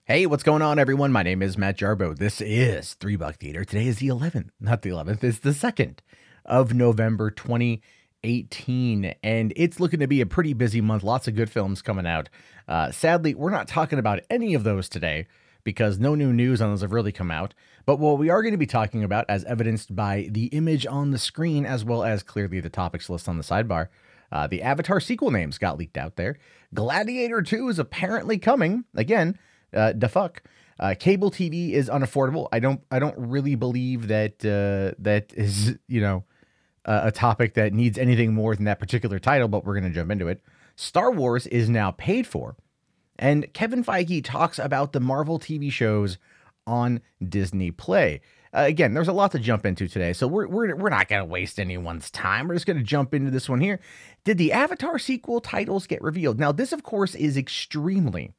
Hey, what's going on, everyone? My name is Matt Jarbo. This is $3 Theater. Today is the 11th, not the 11th, it's the 2nd of November 2018, and it's looking to be a pretty busy month. Lots of good films coming out. Sadly, we're not talking about any of those today because no new news on those have really come out. But what we are going to be talking about, as evidenced by the image on the screen, as well as clearly the topics list on the sidebar, the Avatar sequel names got leaked out there. Gladiator 2 is apparently coming again. The fuck. Cable TV is unaffordable. I don't really believe that that is, a topic that needs anything more than that particular title, but we're going to jump into it. Star Wars is now paid for, and Kevin Feige talks about the Marvel TV shows on Disney Play. Again, there's a lot to jump into today, so we're not going to waste anyone's time. We're just going to jump into this one here. Did the Avatar sequel titles get revealed? Now, this, of course, is extremely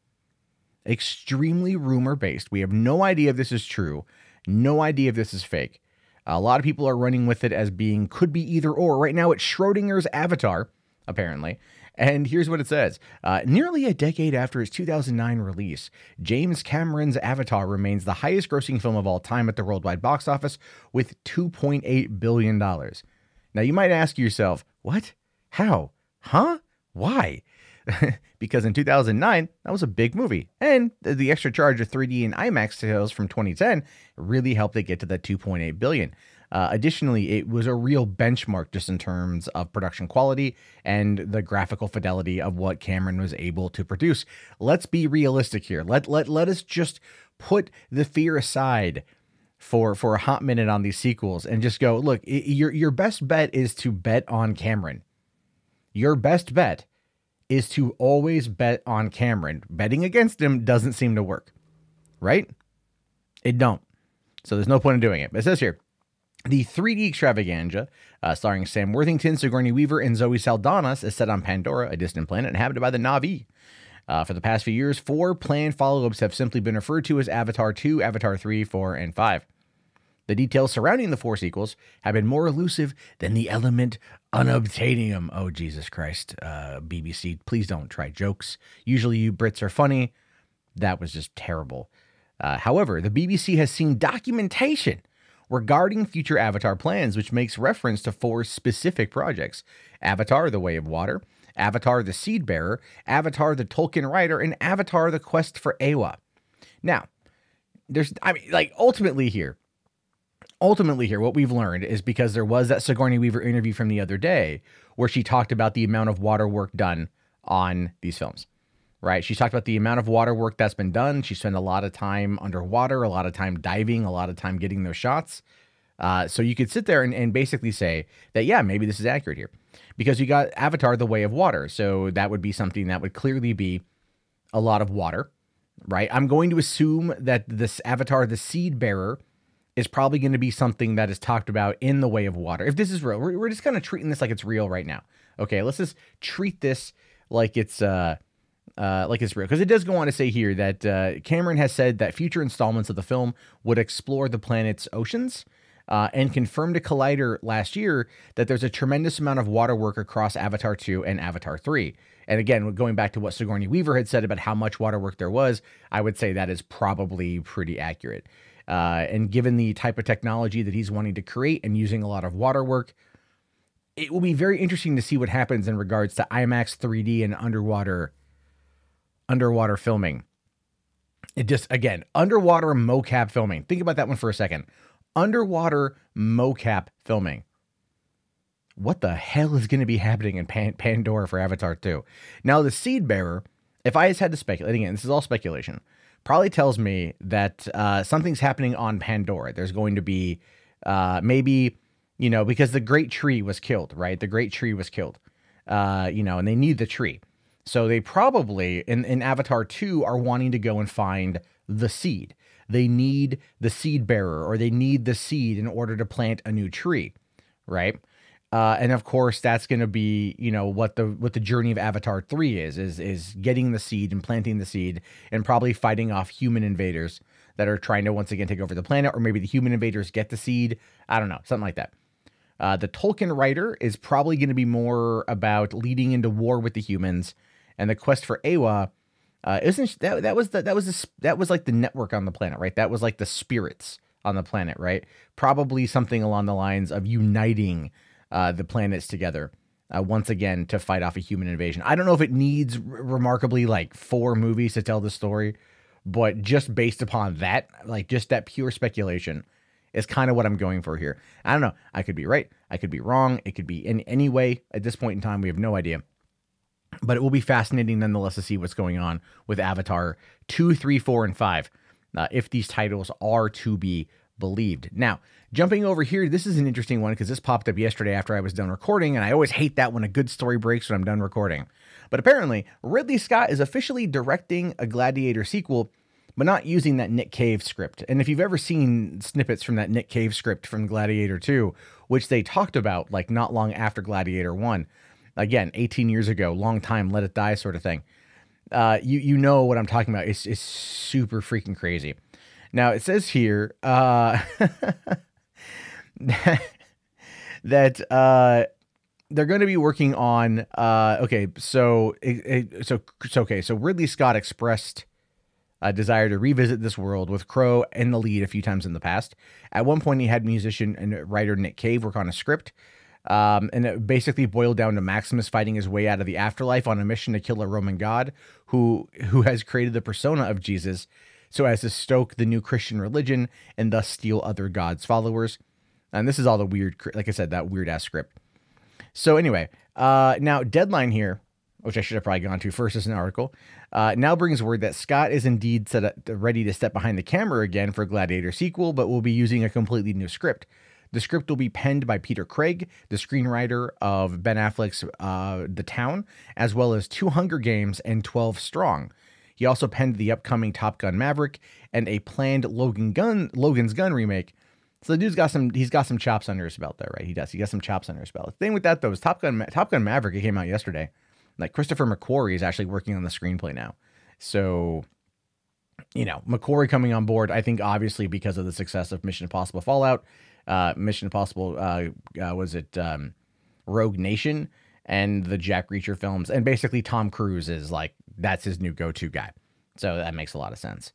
rumor-based. We have no idea if this is true, no idea if this is fake. A lot of people are running with it as being could be either or. Right now, it's Schrodinger's Avatar, apparently. And here's what it says. Nearly a decade after its 2009 release, James Cameron's Avatar remains the highest-grossing film of all time at the worldwide box office with $2.8 billion. Now, you might ask yourself, what? How? Huh? Why? Because in 2009, that was a big movie. And the extra charge of 3D and IMAX sales from 2010 really helped it get to that $2.8 billion. Additionally, it was a real benchmark just in terms of production quality and the graphical fidelity of what Cameron was able to produce. Let's be realistic here. Let us just put the fear aside for a hot minute on these sequels and just go, look, your best bet is to bet on Cameron. Your best bet is to always bet on Cameron. Betting against him doesn't seem to work, right? It don't. So there's no point in doing it. But it says here, the 3D extravaganza, starring Sam Worthington, Sigourney Weaver, and Zoe Saldana, is set on Pandora, a distant planet inhabited by the Na'vi. For the past few years, 4 planned follow-ups have simply been referred to as Avatar 2, Avatar 3, 4, and 5. The details surrounding the 4 sequels have been more elusive than the element unobtainium. Oh, Jesus Christ. BBC, please don't try jokes. Usually you Brits are funny. That was just terrible. However, the BBC has seen documentation regarding future Avatar plans, which makes reference to 4 specific projects. Avatar, The Way of Water, Avatar, The Seed Bearer, Avatar, The Tolkien Writer, and Avatar, The Quest for Eywa. Now, Ultimately here, what we've learned is because there was that Sigourney Weaver interview from the other day where she talked about the amount of water work done on these films, right? She talked about the amount of water work that's been done. She spent a lot of time underwater, a lot of time diving, a lot of time getting those shots. So you could sit there and basically say that, yeah, maybe this is accurate here because you got Avatar, The Way of Water. So that would be something that would clearly be a lot of water, right? I'm going to assume that this Avatar, The Seed Bearer, is probably going to be something that is talked about in The Way of Water. If this is real, we're just kind of treating this like it's real right now. Okay, let's just treat this like it's real. Because it does go on to say here that Cameron has said that future installments of the film would explore the planet's oceans and confirmed to Collider last year that there's a tremendous amount of water work across Avatar 2 and Avatar 3. And again, going back to what Sigourney Weaver had said about how much water work there was, I would say that is probably pretty accurate. And given the type of technology that he's wanting to create and using a lot of water work, it will be very interesting to see what happens in regards to IMAX 3D and underwater filming. It just, again, underwater mocap filming. Think about that one for a second. Underwater mocap filming. What the hell is going to be happening in Pandora for Avatar 2? Now, the Seed Bearer, if I just had to speculate, again, this is all speculation, probably tells me that something's happening on Pandora. There's going to be maybe, because the great tree was killed, right? The great tree was killed, and they need the tree. So they probably, in Avatar 2, are wanting to go and find the seed. They need the seed bearer, or they need the seed in order to plant a new tree, right? And of course, that's going to be, what the journey of Avatar 3 is getting the seed and planting the seed and probably fighting off human invaders that are trying to once again take over the planet, or maybe the human invaders get the seed. I don't know, something like that. The Tolkien Writer is probably going to be more about leading into war with the humans, and the Quest for Eywa Isn't that was like the network on the planet, right? That was like the spirits on the planet, right? Probably something along the lines of uniting the planets together once again to fight off a human invasion. I don't know if it needs remarkably like 4 movies to tell the story, but just based upon that, like just that pure speculation is kind of what I'm going for here. I don't know. I could be right. I could be wrong. It could be in any way. At this point in time, we have no idea. But it will be fascinating nonetheless to see what's going on with Avatar 2, 3, 4, and 5, if these titles are to be believed. Now, jumping over here, this is an interesting one because this popped up yesterday after I was done recording, and I always hate that when a good story breaks when I'm done recording. But apparently, Ridley Scott is officially directing a Gladiator sequel, but not using that Nick Cave script. And if you've ever seen snippets from that Nick Cave script from Gladiator 2, which they talked about like not long after Gladiator 1, again, 18 years ago, long time, let it die sort of thing. You know what I'm talking about. It's super freaking crazy. Now, it says here that they're going to be working on, okay, so Ridley Scott expressed a desire to revisit this world with Crow in the lead a few times in the past. At one point, he had musician and writer Nick Cave work on a script. And it basically boiled down to Maximus fighting his way out of the afterlife on a mission to kill a Roman god who has created the persona of Jesus so as to stoke the new Christian religion and thus steal other gods' followers. And this is all the weird, like I said, that weird ass script. So anyway, now Deadline here, which I should have probably gone to first as an article, now brings word that Scott is indeed ready to step behind the camera again for Gladiator sequel, but will be using a completely new script. The script will be penned by Peter Craig, the screenwriter of Ben Affleck's The Town, as well as 2 Hunger Games and 12 Strong. He also penned the upcoming Top Gun Maverick and a planned Logan's Gun remake. So the dude's got some chops under his belt there, right? He does. He got some chops under his belt. The thing with that though is Top Gun Maverick, it came out yesterday. Like Christopher McQuarrie is actually working on the screenplay now. So, you know, McQuarrie coming on board, I think obviously because of the success of Mission Impossible Fallout, Mission Impossible, Rogue Nation and the Jack Reacher films. And basically Tom Cruise is like, that's his new go-to guy. So that makes a lot of sense.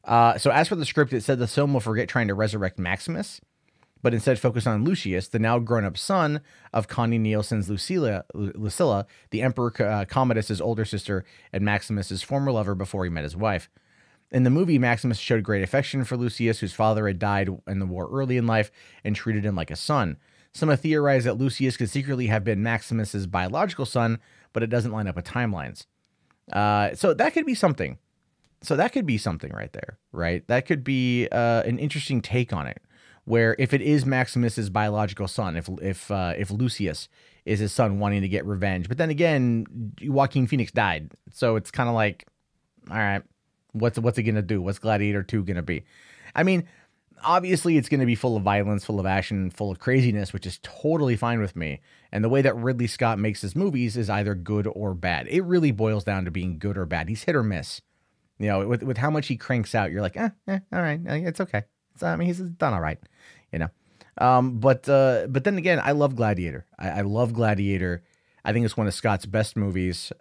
So as for the script, it said the film will forget trying to resurrect Maximus, but instead focus on Lucius, the now grown-up son of Connie Nielsen's Lucilla, the Emperor Commodus's older sister and Maximus's former lover before he met his wife. In the movie, Maximus showed great affection for Lucius, whose father had died in the war early in life and treated him like a son. Some have theorized that Lucius could secretly have been Maximus's biological son, but it doesn't line up with timelines. So that could be something. So that could be something right there, right? That could be an interesting take on it, where if it is Maximus's biological son, if Lucius is his son wanting to get revenge, but then again, Joaquin Phoenix died, so it's kind of like, all right. What's it going to do? What's Gladiator 2 going to be? I mean, obviously it's going to be full of violence, full of action, full of craziness, which is totally fine with me. And the way that Ridley Scott makes his movies is either good or bad. It really boils down to being good or bad. He's hit or miss. You know, with how much he cranks out, you're like, all right, it's okay. I mean, he's done all right, you know. But then again, I love Gladiator. I love Gladiator. I think it's one of Scott's best movies.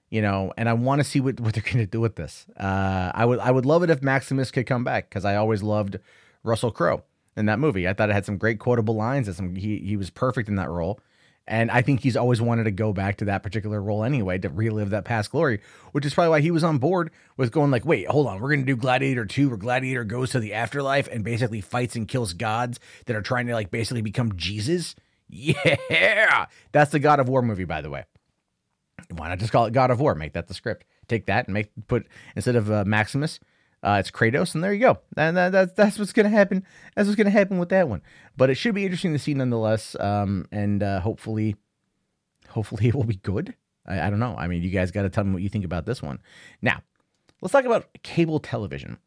You know, and I want to see what they're going to do with this. I would love it if Maximus could come back, because I always loved Russell Crowe in that movie. I thought it had some great quotable lines, and he was perfect in that role. And I think he's always wanted to go back to that particular role anyway, to relive that past glory, which is probably why he was on board with going like, wait, hold on, we're going to do Gladiator 2, where Gladiator goes to the afterlife and basically fights and kills gods that are trying to like basically become Jesus. Yeah, that's the God of War movie, by the way. Why not just call it God of War? Make that the script. Take that and put instead of Maximus, it's Kratos, and there you go. And that's what's gonna happen. That's what's gonna happen with that one. But it should be interesting to see nonetheless. And hopefully it will be good. I don't know. I mean, you guys got to tell me what you think about this one. Now, let's talk about cable television.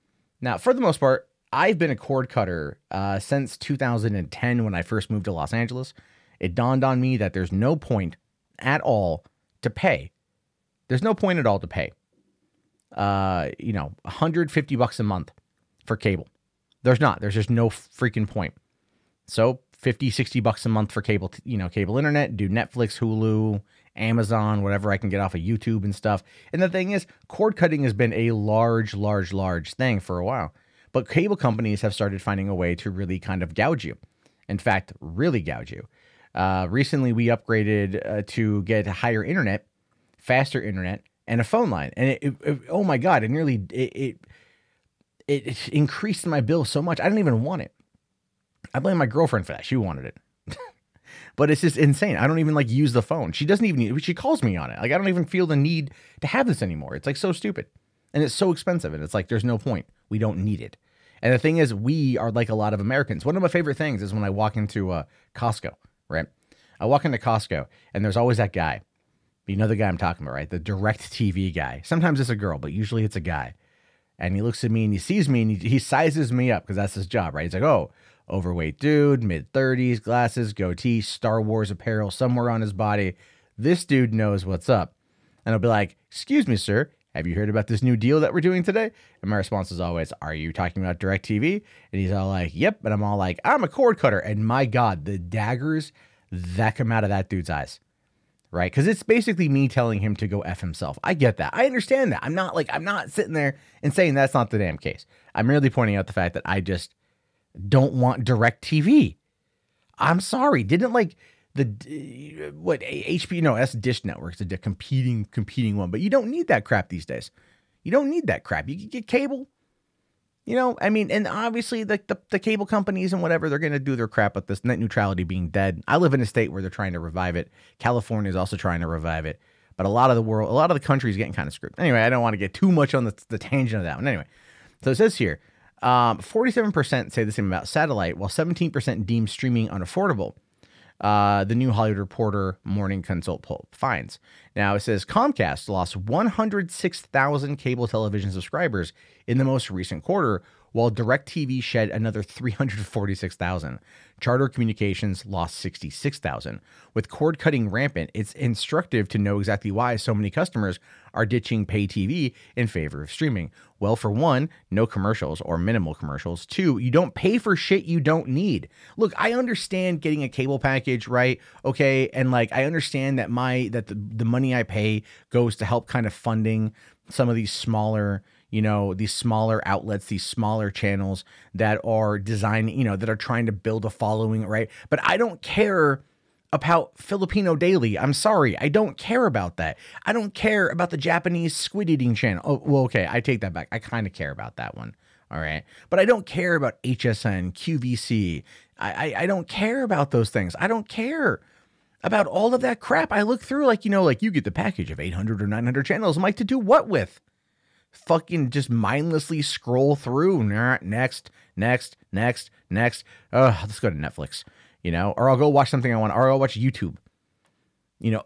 Now, for the most part, I've been a cord cutter since 2010 when I first moved to Los Angeles. It dawned on me that there's no point at all to pay. There's no point at all to pay. You know, $150 a month for cable. There's just no freaking point. So $50, $60 a month for cable, cable internet, do Netflix, Hulu, Amazon, whatever I can get off of YouTube and stuff. And the thing is, cord cutting has been a large thing for a while. But cable companies have started finding a way to really kind of gouge you. In fact, really gouge you. Recently, we upgraded to get higher internet, faster internet, and a phone line. And oh my God, it increased my bill so much. I didn't even want it. I blame my girlfriend for that. She wanted it. But it's just insane. I don't even like use the phone. She doesn't even, she calls me on it. Like, I don't even feel the need to have this anymore. It's like so stupid. And it's so expensive. And it's like, there's no point. We don't need it. And the thing is, we are like a lot of Americans. One of my favorite things is when I walk into Costco, right? I walk into Costco and there's always that guy. You know the guy I'm talking about, right? The direct TV guy. Sometimes it's a girl, but usually it's a guy. And he looks at me and he sees me and he sizes me up because that's his job, right? He's like, oh, overweight dude, mid-30s, glasses, goatee, Star Wars apparel somewhere on his body. This dude knows what's up. And I'll be like, excuse me, sir, have you heard about this new deal that we're doing today? And my response is always, are you talking about DirecTV? And he's all like, yep. And I'm all like, I'm a cord cutter. And my God, the daggers that come out of that dude's eyes, right? Because it's basically me telling him to go F himself. I get that. I understand that. I'm not sitting there and saying that's not the damn case. I'm merely pointing out the fact that I just don't want DirecTV. I'm sorry. Didn't like HBO? No, that's Dish Network's the competing one. But you don't need that crap these days. You don't need that crap. You can get cable. You know, I mean, and obviously the cable companies and whatever, they're going to do their crap with this net neutrality being dead. I live in a state where they're trying to revive it. California is also trying to revive it. But a lot of the country is getting kind of screwed. Anyway, I don't want to get too much on the tangent of that one. Anyway, so it says here, 47% say the same about satellite, while 17% deem streaming unaffordable. The New Hollywood Reporter Morning Consult poll finds. Now, it says Comcast lost 106,000 cable television subscribers in the most recent quarter, while DirecTV shed another 346,000. Charter Communications lost 66,000. With cord cutting rampant, it's instructive to know exactly why so many customers are ditching pay TV in favor of streaming. Well, for one, no commercials or minimal commercials. Two, you don't pay for shit you don't need. Look, I understand getting a cable package, right? Okay, and like I understand that the money I pay goes to help kind of funding some of these smaller, these smaller outlets, these smaller channels that are designing, that are trying to build a following, right? But I don't care about Filipino Daily. I'm sorry. I don't care about that. I don't care about the Japanese squid eating channel. Oh, well, okay. I take that back. I kind of care about that one. All right. But I don't care about HSN, QVC. I don't care about those things. I don't care about all of that crap. I look through like you get the package of 800 or 900 channels. I'm like, to do what with? Fucking just mindlessly scroll through. Next. Oh, let's go to Netflix, or I'll go watch something I want, or I'll watch YouTube.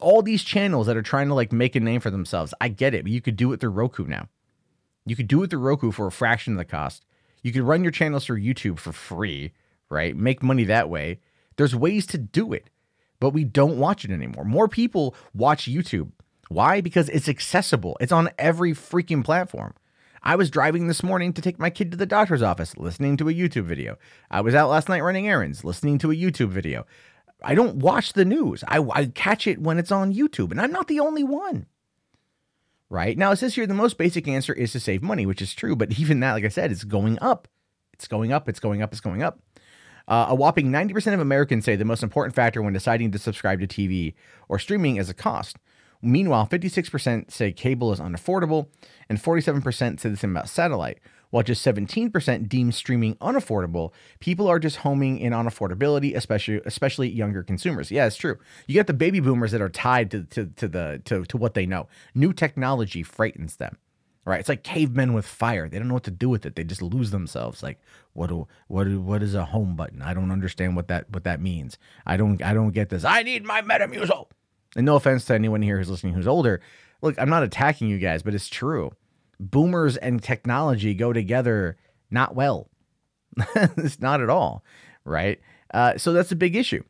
All these channels that are trying to like make a name for themselves. I get it, but you could do it through Roku now. You could do it through Roku for a fraction of the cost. You could run your channels through YouTube for free, right? Make money that way. There's ways to do it, but we don't watch it anymore. More people watch YouTube. Why? Because it's accessible. It's on every freaking platform. I was driving this morning to take my kid to the doctor's office, listening to a YouTube video. I was out last night running errands, listening to a YouTube video. I don't watch the news. I catch it when it's on YouTube, and I'm not the only one. Right? Now, it says here the most basic answer is to save money, which is true, but even that, like I said, it's going up. It's going up. A whopping 90% of Americans say the most important factor when deciding to subscribe to TV or streaming is a cost. Meanwhile, 56% say cable is unaffordable, and 47% say the same about satellite. While just 17% deem streaming unaffordable, people are just homing in on affordability, especially younger consumers. Yeah, it's true. You got the baby boomers that are tied to what they know. New technology frightens them. Right? It's like cavemen with fire. They don't know what to do with it. They just lose themselves. Like, what is a home button? I don't understand what that means. I don't get this. I need my Metamucil. And no offense to anyone here who's listening who's older. Look, I'm not attacking you guys, but it's true. Boomers and technology go together not well. It's not at all, right? So that's a big issue.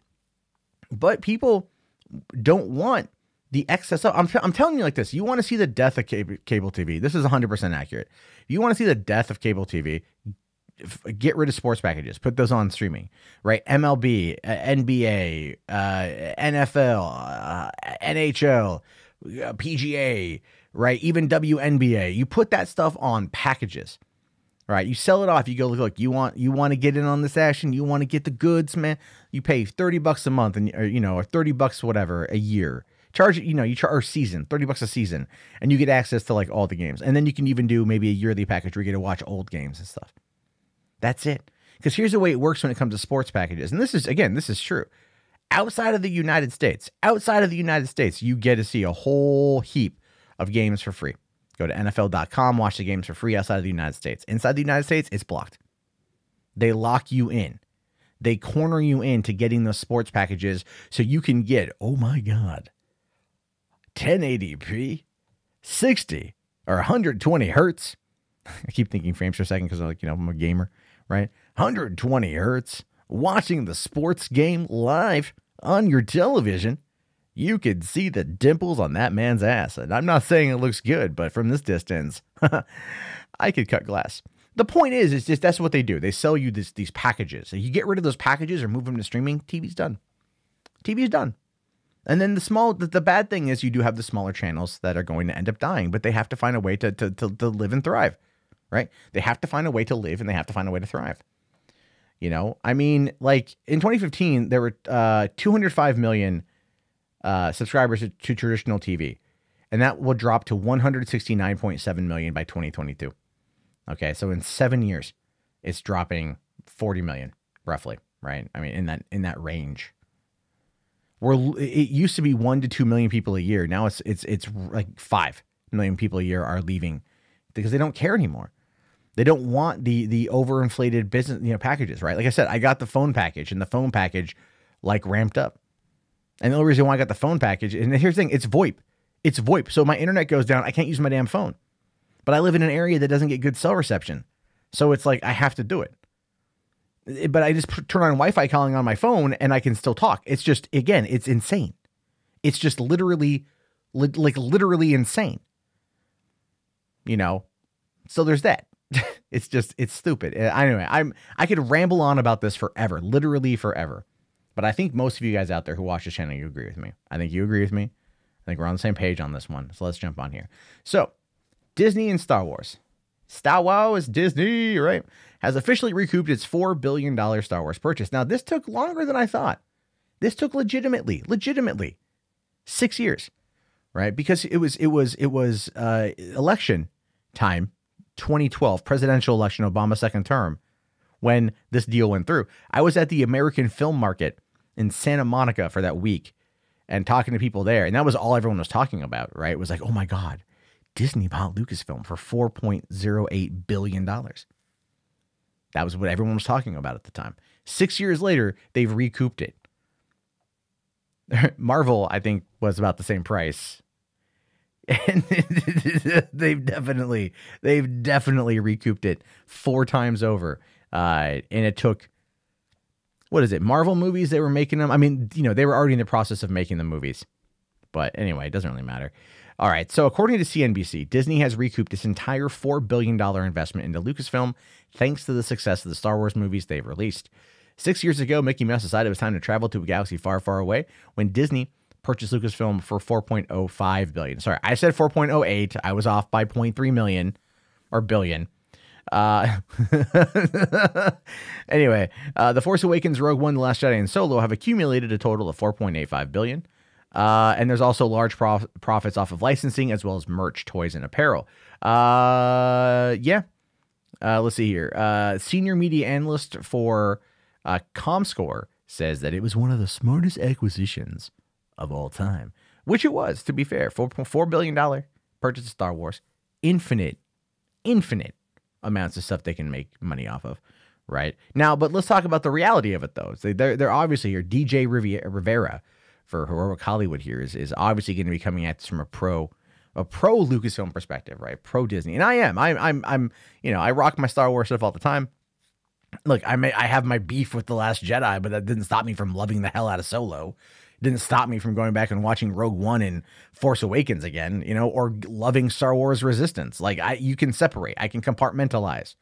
But people don't want the excess of, I'm telling you like this. You want to see the death of cable TV. This is 100% accurate. If you want to see the death of cable TV, get rid of sports packages, put those on streaming, right? MLB, NBA, NFL, NHL, PGA, right? Even WNBA. You put that stuff on packages, right? You sell it off. You go, look, you want to get in on this action. You want to get the goods, man. You pay $30 a month, or $30 whatever a year. Charge it, you charge season, $30 a season, and you get access to like all the games. And then you can even do maybe a yearly package where you get to watch old games and stuff. That's it. Because here's the way it works when it comes to sports packages. And this is true. Outside of the United States, you get to see a whole heap of games for free. Go to NFL.com, watch the games for free outside of the United States. Inside the United States, it's blocked. They lock you in. They corner you into getting those sports packages so you can get, oh my God, 1080p, 60 or 120 hertz. I keep thinking frames per second because I'm a gamer, right? 120 hertz, watching the sports game live on your television. You could see the dimples on that man's ass. And I'm not saying it looks good, but from this distance, I could cut glass. The point is, it's just that's what they do. They sell you these packages. You get rid of those packages or move them to streaming, TV's done. TV's done. And then the bad thing is you do have the smaller channels that are going to end up dying, but they have to find a way to live and thrive, right? They have to find a way to live and they have to find a way to thrive. I mean, like in 2015, there were 205 million subscribers to traditional TV, and that will drop to 169.7 million by 2022. Okay, so in 7 years, it's dropping 40 million roughly, right? I mean, in that range. It used to be 1 to 2 million people a year. Now it's like 5 million people a year are leaving because they don't care anymore. They don't want the overinflated business packages, right? Like I said, I got the phone package, and the phone package like ramped up. And the only reason why I got the phone package, and here's the thing, it's VoIP. It's VoIP. So my internet goes down. I can't use my damn phone. But I live in an area that doesn't get good cell reception. So it's like I have to do it. But I just turn on Wi-Fi calling on my phone and I can still talk. It's just, again, it's insane. It's just literally insane. So there's that. It's stupid. Anyway, I could ramble on about this forever, literally forever. But I think most of you guys out there who watch this channel, you agree with me. I think you agree with me. I think we're on the same page on this one. So let's jump on here. So Disney and Star Wars. Star Wars, Disney, right? Has officially recouped its $4 billion Star Wars purchase. Now, this took longer than I thought. This took legitimately 6 years, right? Because it was election time, 2012, presidential election, Obama's second term, when this deal went through. I was at the American Film Market in Santa Monica for that week and talking to people there. And that was all everyone was talking about, right? It was like, oh my God, Disney bought Lucasfilm for $4.08 billion. That was what everyone was talking about at the time. 6 years later, they've recouped it. Marvel, I think, was about the same price. And they've definitely recouped it 4 times over. And it took, what is it? Marvel movies, they were making them. I mean, they were already in the process of making the movies. But anyway, it doesn't really matter. All right. So according to CNBC, Disney has recouped its entire $4 billion investment into Lucasfilm thanks to the success of the Star Wars movies they've released. 6 years ago, Mickey Mouse decided it was time to travel to a galaxy far, far away when Disney purchased Lucasfilm for $4.05 billion. Sorry, I said 4.08. I was off by 0.3 million or billion. Anyway, The Force Awakens, Rogue One, The Last Jedi, and Solo have accumulated a total of $4.85 billion. And there's also large profits off of licensing as well as merch, toys, and apparel. Let's see here. Senior media analyst for ComScore says that it was one of the smartest acquisitions of all time, which it was, to be fair. $4 billion purchase of Star Wars. Infinite amounts of stuff they can make money off of, right? Now, but let's talk about the reality of it, though. So they're obviously here. DJ Rivera for Heroic Hollywood here is obviously going to be coming at this from a pro Lucasfilm perspective, right? Pro Disney. And I am. I'm I rock my Star Wars stuff all the time. Look, I have my beef with The Last Jedi, but that didn't stop me from loving the hell out of Solo. It didn't stop me from going back and watching Rogue One and Force Awakens again, or loving Star Wars Resistance. Like you can separate. I can compartmentalize.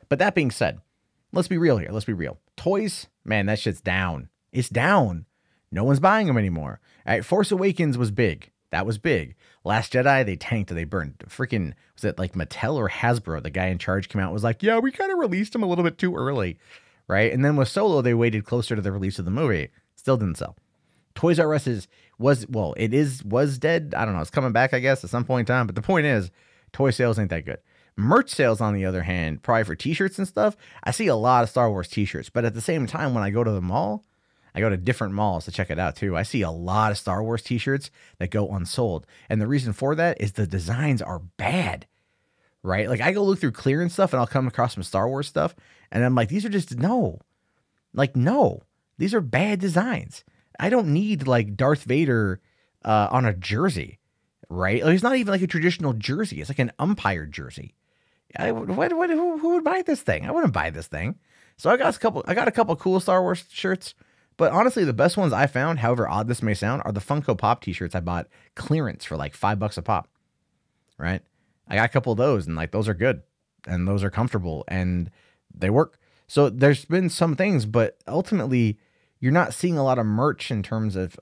But that being said, let's be real here. Let's be real. Toys, man, that shit's down. It's down. No one's buying them anymore. All right, Force Awakens was big. That was big. Last Jedi, they tanked and they burned. Freaking, was it like Mattel or Hasbro? The guy in charge came out and was like, yeah, we kind of released them a little bit too early, right? And then with Solo, they waited closer to the release of the movie. Still didn't sell. Toys R Us was dead. I don't know. It's coming back, I guess, at some point in time. But the point is, toy sales ain't that good. Merch sales, on the other hand, probably for t-shirts and stuff, I see a lot of Star Wars t-shirts. But at the same time, when I go to the mall, I go to different malls to check it out too. I see a lot of Star Wars t-shirts that go unsold. And the reason for that is the designs are bad, right? Like I go look through clearance stuff and I'll come across some Star Wars stuff. And I'm like, these are just, no, these are bad designs. I don't need like Darth Vader on a jersey, right? Like, it's not even like a traditional jersey. It's like an umpire jersey. Who would buy this thing? I wouldn't buy this thing. So I got a couple cool Star Wars shirts, but honestly, the best ones I found, however odd this may sound, are the Funko Pop t-shirts I bought clearance for like $5 a pop, right? I got a couple of those and like, those are good and those are comfortable and they work. So there's been some things, but ultimately you're not seeing a lot of merch in terms of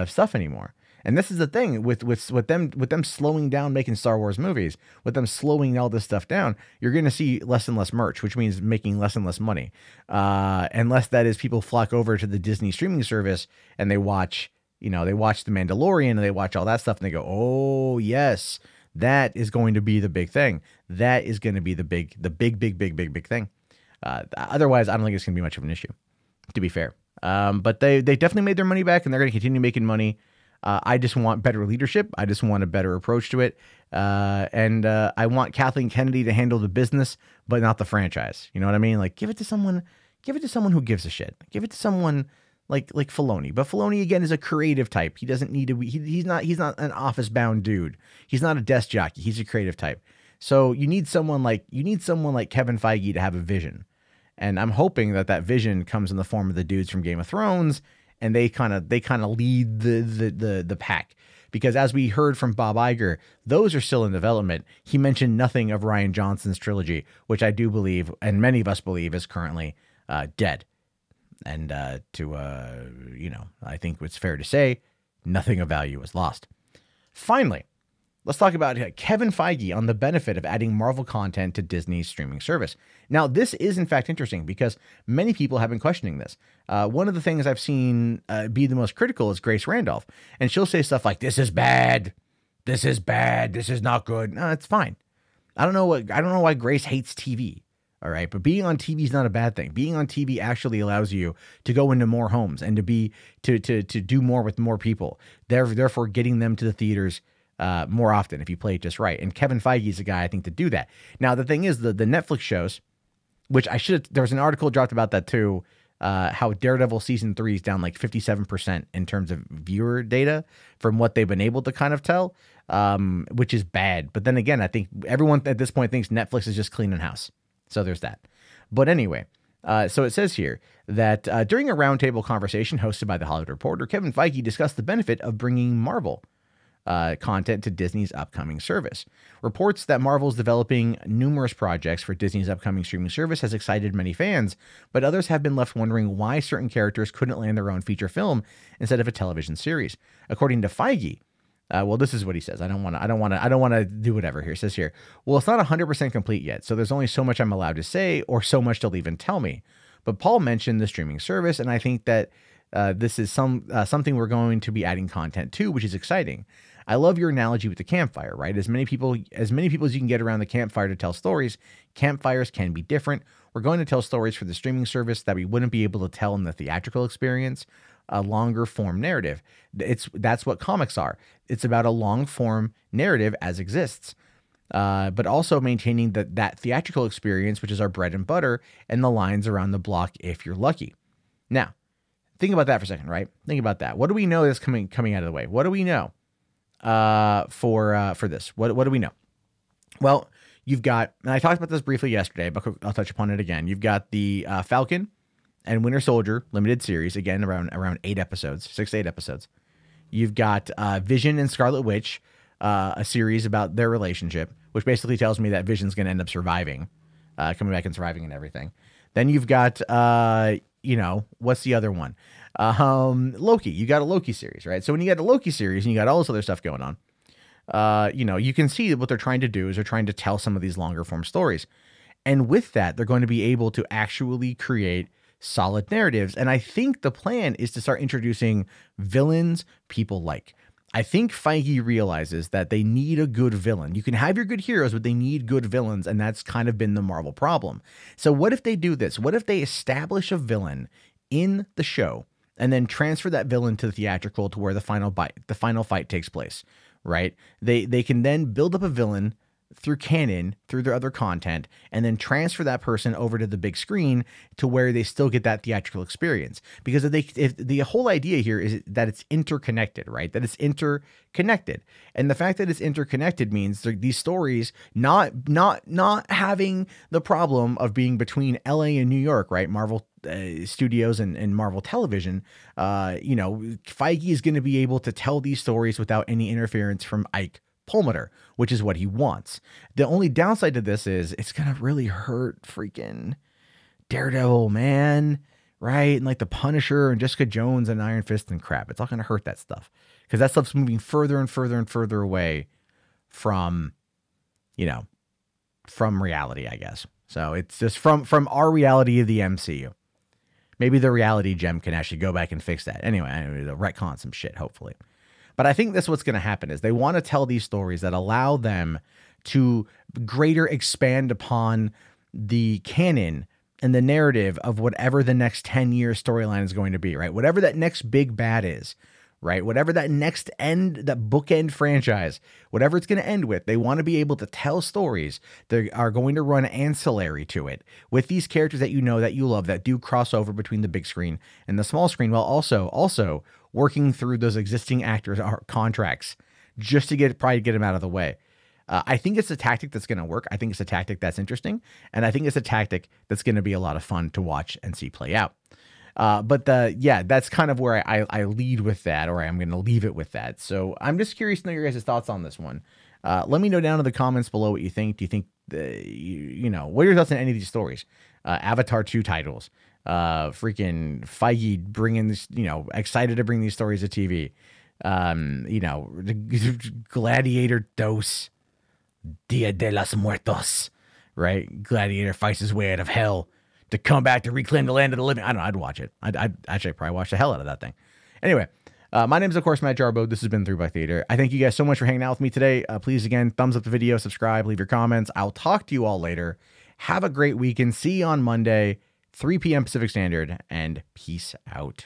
stuff anymore. And this is the thing with them slowing down making Star Wars movies, with them slowing all this stuff down, you're going to see less and less merch, which means making less and less money. Unless that is people flock over to the Disney streaming service and they watch The Mandalorian and they watch all that stuff and they go, oh yes, that is going to be the big thing. That is going to be the big thing. Otherwise, I don't think it's going to be much of an issue, to be fair. But they definitely made their money back and they're going to continue making money. I just want better leadership. I just want a better approach to it. And I want Kathleen Kennedy to handle the business, but not the franchise. You know what I mean? Like, give it to someone who gives a shit. Give it to someone like Filoni. But Filoni, again, is a creative type. He doesn't need to, he's not an office bound dude. He's not a desk jockey. He's a creative type. So you need someone like Kevin Feige to have a vision. And I'm hoping that vision comes in the form of the dudes from Game of Thrones, and they kind of lead the pack. Because as we heard from Bob Iger, those are still in development. He mentioned nothing of Rian Johnson's trilogy, which I do believe, and many of us believe, is currently dead. And I think it's fair to say nothing of value is lost. Finally, let's talk about Kevin Feige on the benefit of adding Marvel content to Disney's streaming service. Now, this is in fact interesting because many people have been questioning this. One of the things I've seen be the most critical is Grace Randolph. And she'll say stuff like, this is bad. This is bad. This is not good. No, it's fine. I don't know why Grace hates TV. All right. But being on TV is not a bad thing. Being on TV actually allows you to go into more homes and to do more with more people. Therefore, getting them to the theaters more often if you play it just right. And Kevin Feige is the guy, I think, to do that. Now, the thing is, the Netflix shows, which there was an article dropped about that too, how Daredevil season 3 is down like 57% in terms of viewer data from what they've been able to kind of tell, which is bad. But then again, I think everyone at this point thinks Netflix is just cleaning house. So there's that. But anyway, so it says here that during a roundtable conversation hosted by The Hollywood Reporter, Kevin Feige discussed the benefit of bringing Marvel content to Disney's upcoming service. Reports that Marvel's developing numerous projects for Disney's upcoming streaming service has excited many fans, but others have been left wondering why certain characters couldn't land their own feature film instead of a television series. According to Feige, well, this is what he says. I don't want to do whatever here. It says here, well, it's not 100% complete yet, so there's only so much I'm allowed to say or so much they'll even tell me. But Paul mentioned the streaming service, and I think that this is something we're going to be adding content to, which is exciting. I love your analogy with the campfire, right? As many people as you can get around the campfire to tell stories, campfires can be different. We're going to tell stories for the streaming service that we wouldn't be able to tell in the theatrical experience, a longer form narrative. That's what comics are. It's about a long form narrative as exists, but also maintaining that theatrical experience, which is our bread and butter, and the lines around the block if you're lucky. Now, think about that for a second, right? Think about that. What do we know that's coming out of the way? What do we know for this? What do we know? Well, you've got, and I talked about this briefly yesterday, but I'll touch upon it again. You've got the Falcon and Winter Soldier limited series, again, around 6 to 8 episodes. You've got Vision and Scarlet Witch, a series about their relationship, which basically tells me that Vision's going to end up surviving, coming back and surviving and everything. Then you've got, what's the other one? Loki. You got a Loki series, right? So when you got a Loki series and you got all this other stuff going on, you can see what they're trying to do is they're trying to tell some of these longer form stories. And with that, they're going to be able to actually create solid narratives. And I think the plan is to start introducing villains people like. I think Feige realizes that they need a good villain. You can have your good heroes, but they need good villains, and that's kind of been the Marvel problem. So what if they do this? What if they establish a villain in the show and then transfer that villain to the theatrical to where the final fight takes place, right? They can then build up a villain through canon, through their other content, and then transfer that person over to the big screen to where they still get that theatrical experience. Because if the whole idea here is that it's interconnected, right? That it's interconnected. And the fact that it's interconnected means these stories not having the problem of being between LA and New York, right? Marvel Studios and Marvel Television, Feige is going to be able to tell these stories without any interference from Ike Perlmutter, which is what he wants. The only downside to this is it's going to really hurt freaking Daredevil, man, right? And like the Punisher and Jessica Jones and Iron Fist and crap. It's all going to hurt that stuff because that stuff's moving further and further and further away from, from reality, I guess. So it's just from our reality of the MCU. Maybe the reality gem can actually go back and fix that. Anyway, they'll retcon some shit, hopefully. But I think that's what's going to happen is they want to tell these stories that allow them to greater expand upon the canon and the narrative of whatever the next 10-year storyline is going to be, right? Whatever that next big bad is, right? Whatever that next that bookend franchise, whatever it's going to end with, they want to be able to tell stories that are going to run ancillary to it with these characters that that you love, that do cross over between the big screen and the small screen, while also working through those existing actors' contracts just to probably get them out of the way. I think it's a tactic that's going to work. I think it's a tactic that's interesting. And I think it's a tactic that's going to be a lot of fun to watch and see play out. But that's kind of where I lead with that, or I'm going to leave it with that. So I'm just curious to know your guys' thoughts on this one. Let me know down in the comments below what you think. Do you think, what are your thoughts on any of these stories? Avatar 2 titles, freaking Feige bringing this, excited to bring these stories to TV. Gladiator Dos, Dia de los Muertos, right? Gladiator fights his way out of hell to come back to reclaim the land of the living. I don't know. I'd watch it. I'd actually probably watch the hell out of that thing. Anyway, my name is, of course, Matt Jarbo. This has been Through by Theater. I thank you guys so much for hanging out with me today. Please, again, thumbs up the video, subscribe, leave your comments. I'll talk to you all later. Have a great weekend. See you on Monday, 3 p.m. Pacific Standard, and peace out.